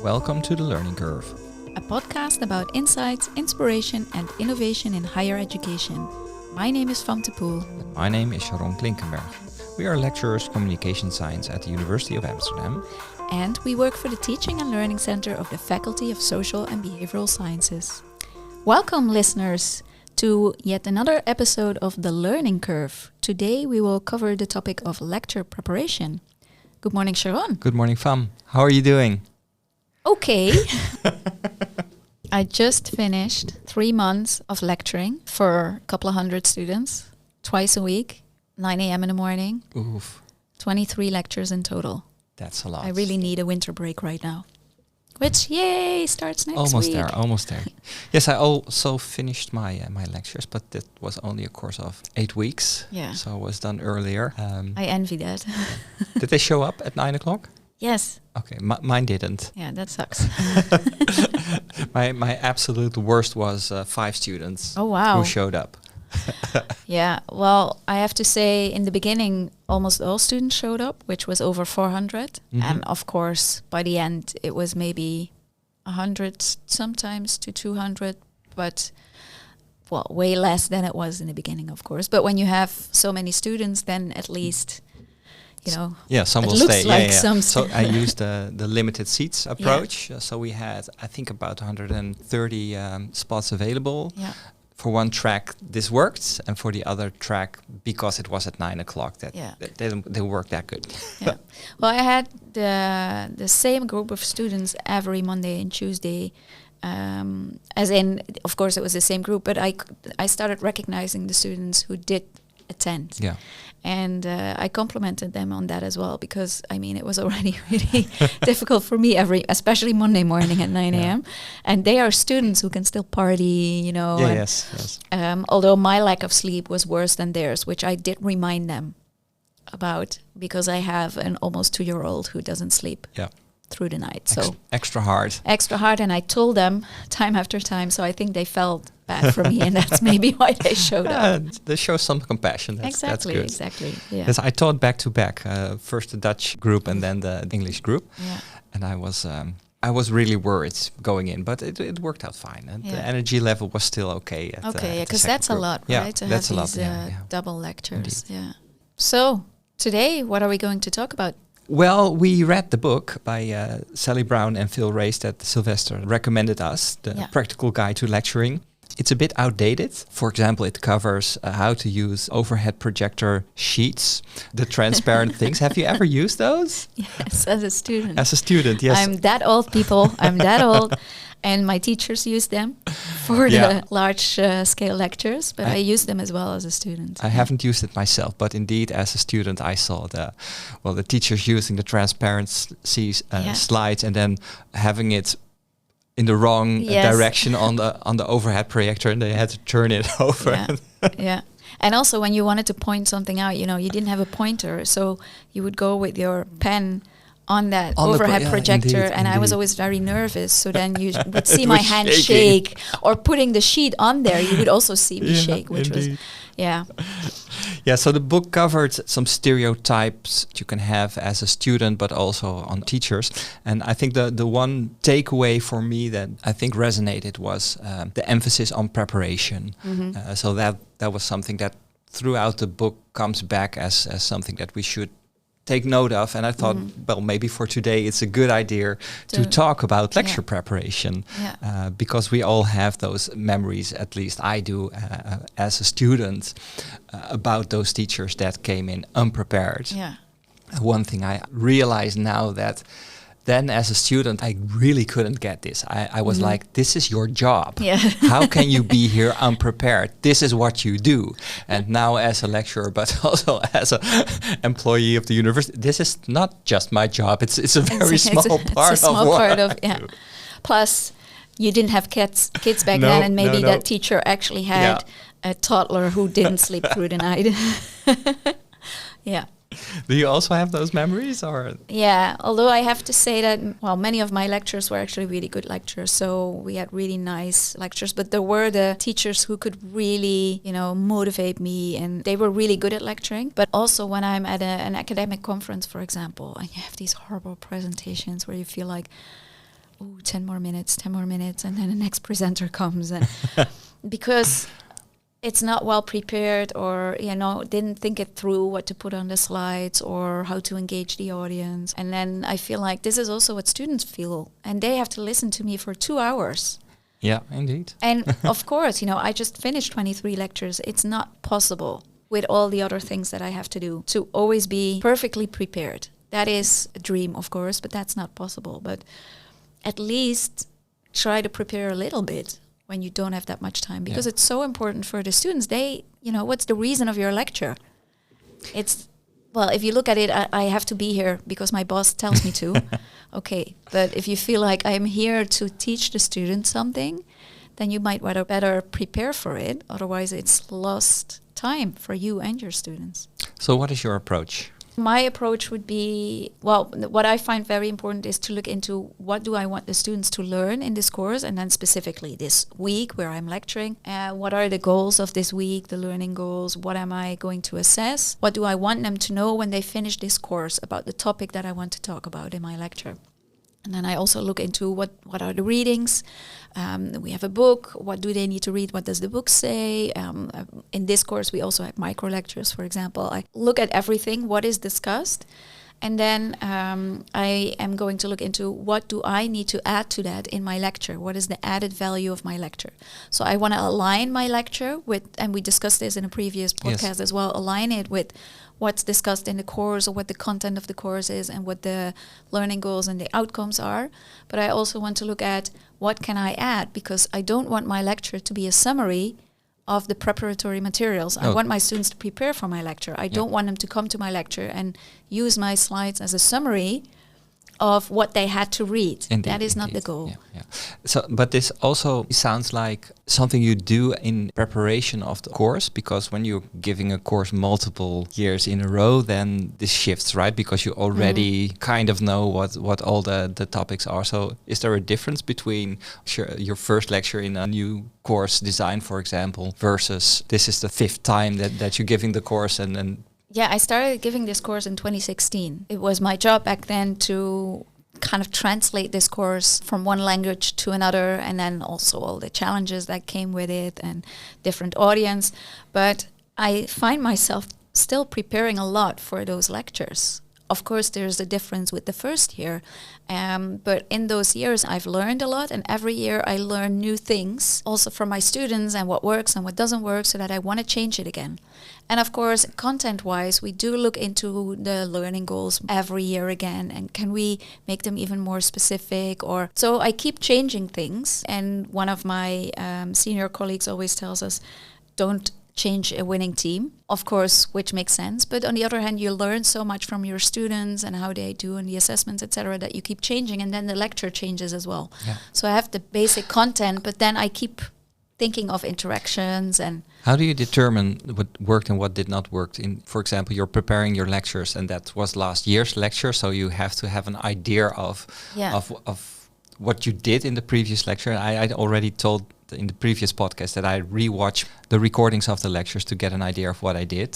Welcome to The Learning Curve. A podcast about insights, inspiration and innovation in higher education. My name is Van de Poel. My name is Sharon Klinkenberg. We are lecturers communication science at the University of Amsterdam. And we work for the Teaching and Learning Center of the Faculty of Social and Behavioral Sciences. Welcome, listeners, to yet another episode of The Learning Curve. Today we will cover the topic of lecture preparation. Good morning, Sharon. Good morning, Vam. How are you doing? Okay. I just finished 3 months of lecturing for a couple of hundred students, twice a week, 9 a.m. in the morning. Oof. 23 lectures in total. That's a lot. I really need a winter break right now. Which, yay, starts next almost week. Almost there. Yes, I also finished my lectures, but that was only a course of 8 weeks. Yeah. So it was done earlier. I envy that. Did they show up at 9 o'clock? Yes. Okay, mine didn't. Yeah, that sucks. My absolute worst was 5 students Oh, wow. who showed up. Yeah, well, I have to say in the beginning, almost all students showed up, which was over 400. Mhm. And of course, by the end, it was maybe 100 sometimes to 200, but well, way less than it was in the beginning, of course. But when you have so many students, then at least, you know, Yeah, some it will looks stay. like yeah. some So I used the limited seats approach. So we had, I think, about 130 spots available. yeah. For one track, this worked, and for the other track, because it was at 9 o'clock, that Yeah. they didn't work that good. Yeah. Well, I had the same group of students every Monday and Tuesday. As in, of course, it was the same group, but I started recognizing the students who did attend. Yeah. And I complimented them on that as well, because I mean it was already really difficult for me especially Monday morning at 9 Yeah. a.m. And they are students who can still party, you know. Yeah. and, Yes. although my lack of sleep was worse than theirs, which I did remind them about, because I have an almost 2-year-old who doesn't sleep Yeah. through the night. So Extra hard. extra hard, and I told them time after time. So I think they felt bad for me, and that's maybe why they showed up. They show some compassion. That's Exactly. good. Exactly. Yeah. Yes, I taught back to back. First the Dutch group and then the English group, Yeah. and I was really worried going in, but it worked out fine, and the Yeah. energy level was still okay. At, Okay, at the because second that's a group. lot, Yeah, right? To that's have a lot. these Yeah. double lectures. Indeed. Yeah. So today, what are we going to talk about? Well, we read the book by Sally Brown and Phil Race that Sylvester recommended us, the Yeah. Practical Guide to Lecturing. It's a bit outdated. For example, it covers how to use overhead projector sheets, the transparent things. Have you ever used those? Yes, as a student. As a student, yes. I'm that old, people. I'm that old. And my teachers use them for Yeah. the large scale lectures, but I use them as well as a student. I haven't used it myself, but indeed, as a student, I saw the teachers using the transparency Yeah. slides and then having it in the wrong Yes. direction on the overhead projector, and they had to turn it over. Yeah. Yeah. And also when you wanted to point something out, you know, you didn't have a pointer, so you would go with your pen on that On the overhead yeah, projector, indeed, and I was indeed. always very nervous. So then you would see It my was hand shaking. shake, or putting the sheet on there, you would also see me Yeah, shake, which indeed. was, yeah. Yeah, so the book covered some stereotypes you can have as a student, but also on teachers. And I think the one takeaway for me that I think resonated was the emphasis on preparation. So that was something that throughout the book comes back as something that we should take note of. And I thought, well, maybe for today it's a good idea to talk about lecture preparation, Yeah. because we all have those memories, at least I do as a student, about those teachers that came in unprepared. Yeah. One thing I realize now that then as a student, I really couldn't get this. I was like, this is your job. Yeah. How can you be here unprepared? This is what you do. And now as a lecturer, but also as an employee of the university, this is not just my job. It's a very small part it's a small of what part I of yeah. do. Plus, you didn't have kids back No, then, and maybe no. that teacher actually had a toddler who didn't sleep through the night. Yeah. Do you also have those memories, or? Yeah, although I have to say that, well, many of my lectures were actually really good lectures, so we had really nice lectures, but there were the teachers who could really, you know, motivate me, and they were really good at lecturing. But also when I'm at an academic conference, for example, and you have these horrible presentations where you feel like, oh, 10 more minutes, and then the next presenter comes. And because it's not well prepared, or, didn't think it through what to put on the slides or how to engage the audience. And then I feel like this is also what students feel, and they have to listen to me for 2 hours. Yeah, indeed. And of course, I just finished 23 lectures. It's not possible with all the other things that I have to do to always be perfectly prepared. That is a dream, of course, but that's not possible. But at least try to prepare a little bit when you don't have that much time, because it's so important for the students. They, what's the reason of your lecture? It's, well, if you look at it, I have to be here because my boss tells me to. Okay, but if you feel like I'm here to teach the students something, then you might better prepare for it. Otherwise, it's lost time for you and your students. So what is your approach? My approach would be, well, what I find very important is to look into what do I want the students to learn in this course, and then specifically this week where I'm lecturing. What are the goals of this week, the learning goals? What am I going to assess? What do I want them to know when they finish this course about the topic that I want to talk about in my lecture? And then I also look into what are the readings. We have a book. What do they need to read? What does the book say? In this course, we also have micro lectures, for example. I look at everything, what is discussed. And then I am going to look into what do I need to add to that in my lecture? What is the added value of my lecture? So I want to align my lecture with, and we discussed this in a previous podcast as well, align it with what's discussed in the course, or what the content of the course is, and what the learning goals and the outcomes are. But I also want to look at what can I add, because I don't want my lecture to be a summary of the preparatory materials. I want my students to prepare for my lecture. I don't want them to come to my lecture and use my slides as a summary of what they had to read. That is not the goal. So, but this also sounds like something you do in preparation of the course, because when you're giving a course multiple years in a row, then this shifts, right? Because you already kind of know what all the topics are. So is there a difference between your first lecture in a new course design, for example, versus this is the 5th time that you're giving the course and Yeah, I started giving this course in 2016. It was my job back then to kind of translate this course from one language to another, and then also all the challenges that came with it and different audience. But I find myself still preparing a lot for those lectures. Of course, there's a difference with the first year, but in those years I've learned a lot, and every year I learn new things also from my students and what works and what doesn't work, so that I want to change it again. And of course, content-wise, we do look into the learning goals every year again, and can we make them even more specific? Or so I keep changing things, and one of my senior colleagues always tells us, don't change a winning team, of course, which makes sense. But on the other hand, you learn so much from your students and how they do in the assessments, etc., that you keep changing, and then the lecture changes as well. Yeah. So I have the basic content, but then I keep thinking of interactions. And how do you determine what worked and what did not work? For example, you're preparing your lectures, and that was last year's lecture, so you have to have an idea of what you did in the previous lecture. I already told in the previous podcast that I rewatch the recordings of the lectures to get an idea of what I did,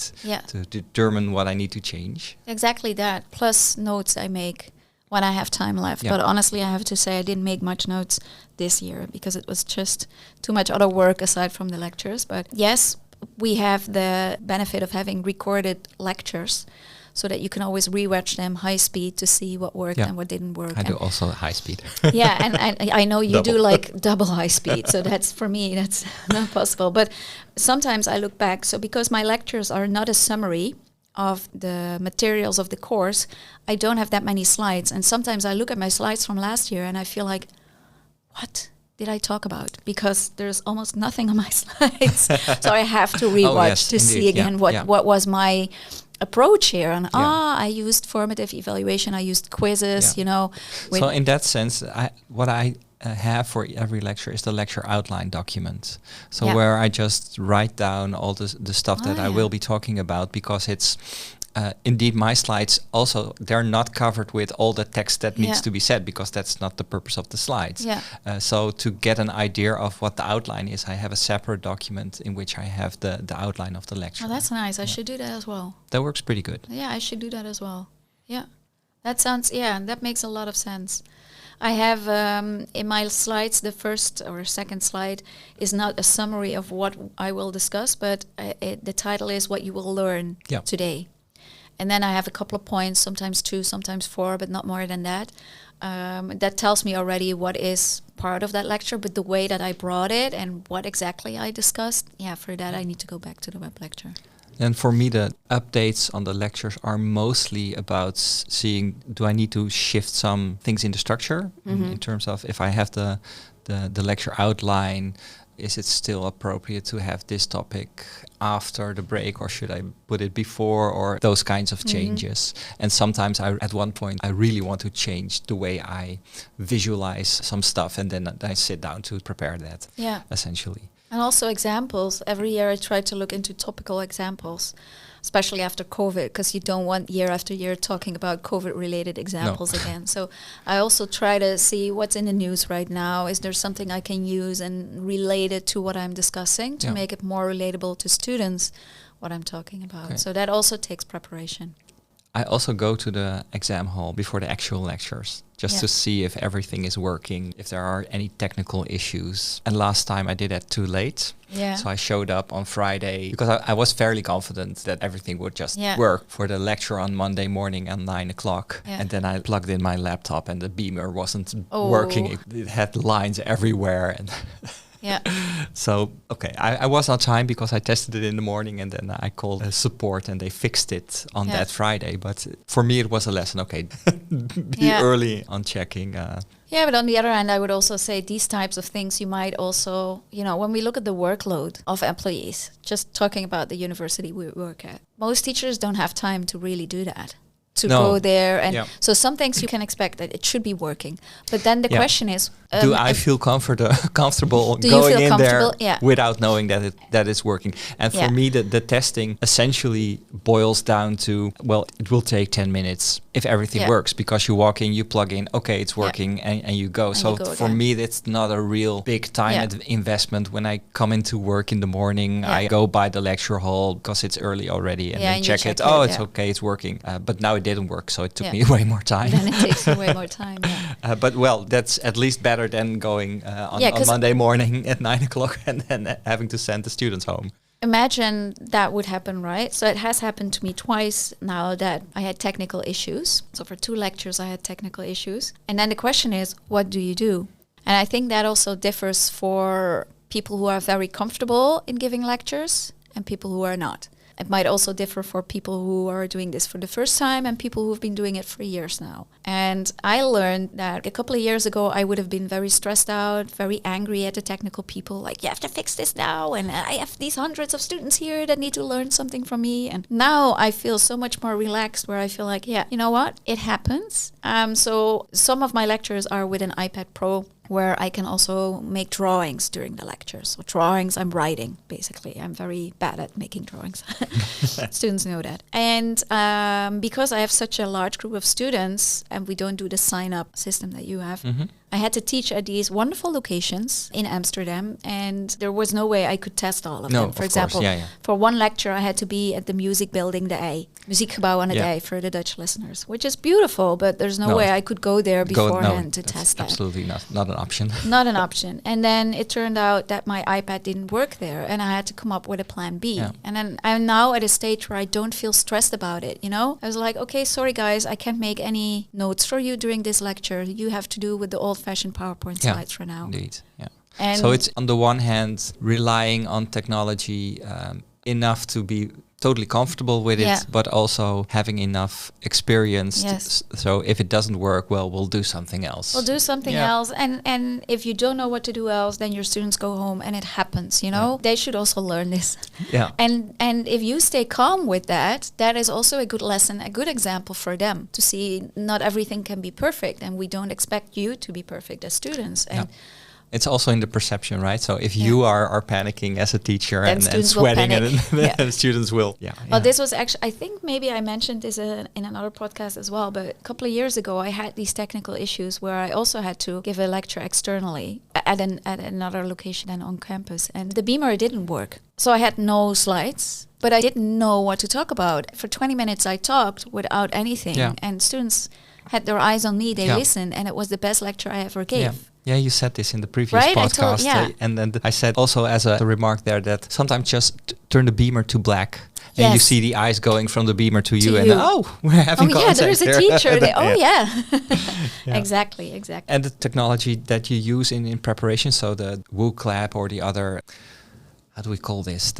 to determine what I need to change. Exactly that, plus notes I make when I have time left. But honestly, I have to say I didn't make much notes this year because it was just too much other work aside from the lectures. But yes, we have the benefit of having recorded lectures, so that you can always rewatch them high speed to see what worked and what didn't work. I do also high speed. And I know you do like double high speed, so that's, for me, that's not possible. But sometimes I look back, so because my lectures are not a summary of the materials of the course, I don't have that many slides. And sometimes I look at my slides from last year and I feel like, what did I talk about? Because there's almost nothing on my slides. So I have to rewatch to see again what was my approach here. And I used formative evaluation, I used quizzes, So in that sense, what I have for every lecture is the lecture outline document. So where I just write down all the stuff that I will be talking about, because it's indeed my slides also, they're not covered with all the text that needs to be said, because that's not the purpose of the slides. So to get an idea of what the outline is, I have a separate document in which I have the outline of the lecture. Oh, that's nice. I should do that as well. That works pretty good. Yeah, I should do that as well. Yeah. That sounds, that makes a lot of sense. I have in my slides, the first or second slide is not a summary of what I will discuss, but the title is what you will learn today. And then I have a couple of points, sometimes 2, sometimes 4, but not more than that. That tells me already what is part of that lecture, but the way that I brought it and what exactly I discussed, for that I need to go back to the web lecture. And for me, the updates on the lectures are mostly about seeing, do I need to shift some things in the structure in terms of if I have the lecture outline, is it still appropriate to have this topic after the break, or should I put it before, or those kinds of changes? And sometimes at one point I really want to change the way I visualize some stuff, and then I sit down to prepare that, essentially. And also examples. Every year I try to look into topical examples, especially after COVID, because you don't want year after year talking about COVID-related examples again. So I also try to see what's in the news right now. Is there something I can use and relate it to what I'm discussing to make it more relatable to students, what I'm talking about. Okay. So that also takes preparation. I also go to the exam hall before the actual lectures, just to see if everything is working, if there are any technical issues. And last time I did that too late. So I showed up on Friday because I was fairly confident that everything would just work for the lecture on Monday morning at 9 o'clock. And then I plugged in my laptop and the beamer wasn't working. It had lines everywhere. And so, I was on time because I tested it in the morning, and then I called support and they fixed it on that Friday. But for me, it was a lesson. Be early on checking. But on the other hand, I would also say these types of things you might also, when we look at the workload of employees, just talking about the university we work at, most teachers don't have time to really do that. To go there, and so some things you can expect that it should be working, but then the question is, do I feel comfortable going in there without knowing that it's working? And for me, the testing essentially boils down to, it will take 10 minutes if everything works, because you walk in, you plug in, it's working, and you go. So for me, that's not a real big time investment. When I come into work in the morning, I go by the lecture hall because it's early already, and then check it. It's okay, it's working. But now it didn't work, so it took me way more time. Then it takes you way more time. But that's at least better than going on Monday morning at 9 o'clock and then having to send the students home. Imagine that would happen, right? So it has happened to me twice now that I had technical issues. So for 2 lectures, I had technical issues. And then the question is, what do you do? And I think that also differs for people who are very comfortable in giving lectures and people who are not. It might also differ for people who are doing this for the first time and people who've been doing it for years now. And I learned that a couple of years ago, I would have been very stressed out, very angry at the technical people, like, you have to fix this now, and I have these hundreds of students here that need to learn something from me. And now I feel so much more relaxed, where I feel like, you know what, it happens. So some of my lectures are with an iPad Pro, where I can also make drawings during the lectures. So drawings, I'm writing, basically. I'm very bad at making drawings. Students know that. And because I have such a large group of students, and we don't do the sign-up system that you have, I had to teach at these wonderful locations in Amsterdam, and there was no way I could test all of them. For example, for one lecture, I had to be at the music building, the A, Muziekgebouw aan de A for the Dutch listeners, which is beautiful, but there's no way I could go there beforehand to test that. Absolutely not an option. Not an option. And then it turned out that my iPad didn't work there, and I had to come up with a plan B. And then I'm now at a stage where I don't feel stressed about it, I was like, okay, sorry guys, I can't make any notes for you during this lecture. You have to do with the old-fashioned PowerPoint slides for now. Indeed, And so it's on the one hand relying on technology enough to be totally comfortable with it, but also having enough experience. So if it doesn't work, we'll do something else. We'll do something else. And if you don't know what to do else, then your students go home and it happens, They should also learn this. And if you stay calm with that, that is also a good lesson, a good example for them to see not everything can be perfect, and we don't expect you to be perfect as students. And it's also in the perception, right? So if you are panicking as a teacher and sweating, and students will. Well, this was actually, I think maybe I mentioned this in another podcast as well, but a couple of years ago, I had these technical issues where I also had to give a lecture externally at another location than on campus, and the beamer didn't work. So I had no slides, but I didn't know what to talk about. For 20 minutes, I talked without anything, and students had their eyes on me, they listened, and it was the best lecture I ever gave. Yeah, you said this in the previous podcast. And then I said also as a remark there that sometimes just turn the beamer to black. And you see the eyes going from the beamer to you. And we're having contact. Oh, yeah, there's a teacher. Exactly. And the technology that you use in preparation, so the WooClap or the other, how do we call this?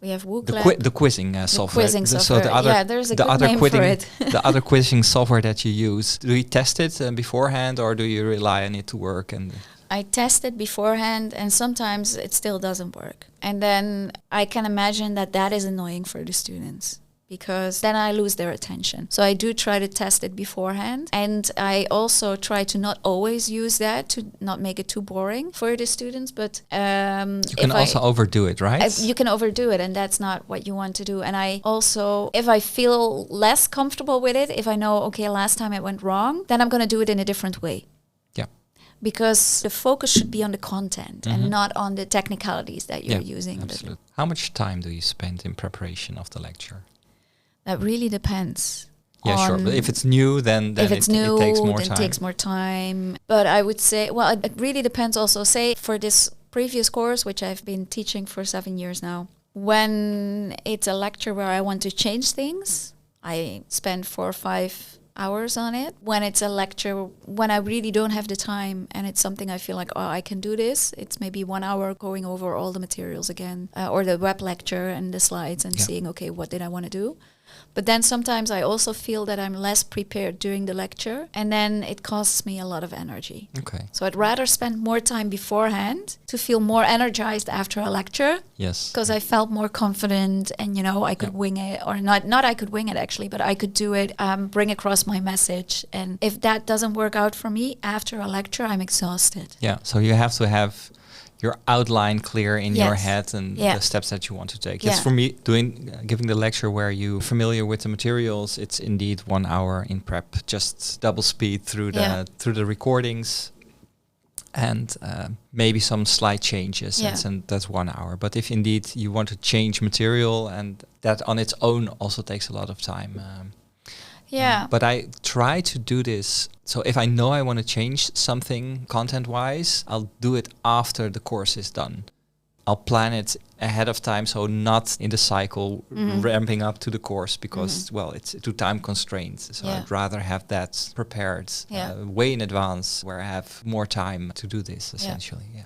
We have WooClap. The quizzing software. Quizzing software. So the other, there's a good name for it. The other quizzing software that you use, do you test it beforehand or do you rely on it to work? And I test it beforehand, and sometimes it still doesn't work. And then I can imagine that is annoying for the students, because then I lose their attention. So I do try to test it beforehand. And I also try to not always use that, to not make it too boring for the students. But you can also overdo it, right? You can overdo it, and that's not what you want to do. And I also, if I feel less comfortable with it, if I know, okay, last time it went wrong, then I'm going to do it in a different way. Because the focus should be on the content and not on the technicalities that you're using. Absolutely. How much time do you spend in preparation of the lecture? That really depends. Yeah, sure. But if it's new, then it takes more time. It takes more time. But I would say, it really depends also. Say for this previous course, which I've been teaching for 7 years now, when it's a lecture where I want to change things, I spend 4 or 5 hours on it. When it's a lecture when I really don't have the time and it's something I feel like, I can do this, it's maybe 1 hour going over all the materials again, or the web lecture and the slides and seeing, okay, what did I want to do? But then sometimes I also feel that I'm less prepared during the lecture, and then it costs me a lot of energy. Okay. So I'd rather spend more time beforehand to feel more energized after a lecture. Yes. Because I felt more confident, and I could wing it, or not I could wing it actually, but I could do it, bring across my message. And if that doesn't work out for me after a lecture, I'm exhausted. Yeah. So you have to have your outline clear in your head and the steps that you want to take. Yes, for me, giving the lecture where you're familiar with the materials, it's indeed 1 hour in prep, just double speed through the recordings, and maybe some slight changes, and that's 1 hour. But if indeed you want to change material, and that on its own also takes a lot of time. But I try to do this. So if I know I want to change something content-wise, I'll do it after the course is done. I'll plan it ahead of time, so not in the cycle ramping up to the course, because, it's too time constrained. So I'd rather have that prepared way in advance, where I have more time to do this, essentially.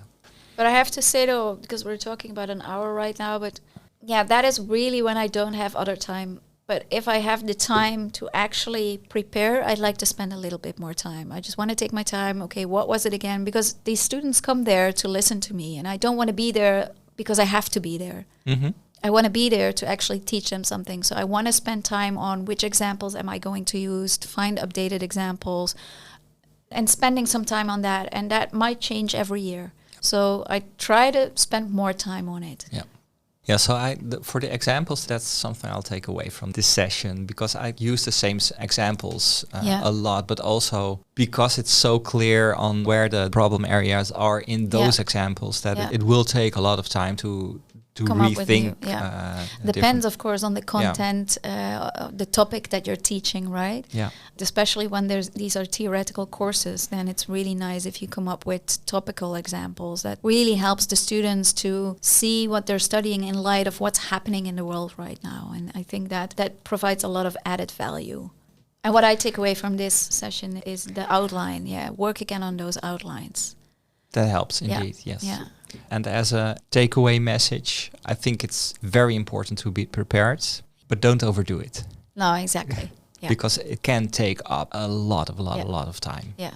But I have to say, though, because we're talking about an hour right now, but that is really when I don't have other time. But if I have the time to actually prepare, I'd like to spend a little bit more time. I just want to take my time. Okay, what was it again? Because these students come there to listen to me, and I don't want to be there because I have to be there. Mm-hmm. I want to be there to actually teach them something. So I want to spend time on which examples am I going to use, to find updated examples, and spending some time on that. And that might change every year. So I try to spend more time on it. Yeah. Yeah, so for the examples, that's something I'll take away from this session, because I use the same examples a lot, but also because it's so clear on where the problem areas are in those examples that it will take a lot of time to rethink. Depends, of course, on the content, the topic that you're teaching, right? Yeah. Especially when these are theoretical courses, then it's really nice if you come up with topical examples. That really helps the students to see what they're studying in light of what's happening in the world right now. And I think that provides a lot of added value. And what I take away from this session is the outline. Work again on those outlines. That helps indeed, yes. Yeah. And as a takeaway message, I think it's very important to be prepared, but don't overdo it. No, exactly. Because it can take up a lot of time. Yeah.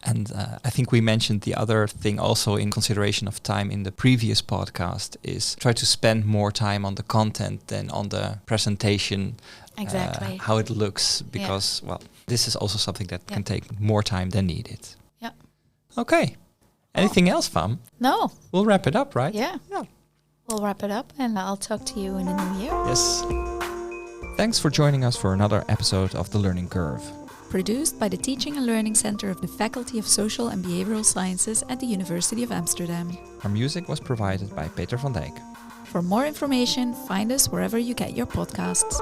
And I think we mentioned the other thing also in consideration of time in the previous podcast is try to spend more time on the content than on the presentation. Exactly. How it looks, because, this is also something that can take more time than needed. Yeah. Okay. Anything else, Fam? No. We'll wrap it up, right? Yeah. We'll wrap it up, and I'll talk to you in the new year. Yes. Thanks for joining us for another episode of The Learning Curve. Produced by the Teaching and Learning Center of the Faculty of Social and Behavioral Sciences at the University of Amsterdam. Our music was provided by Peter van Dijk. For more information, find us wherever you get your podcasts.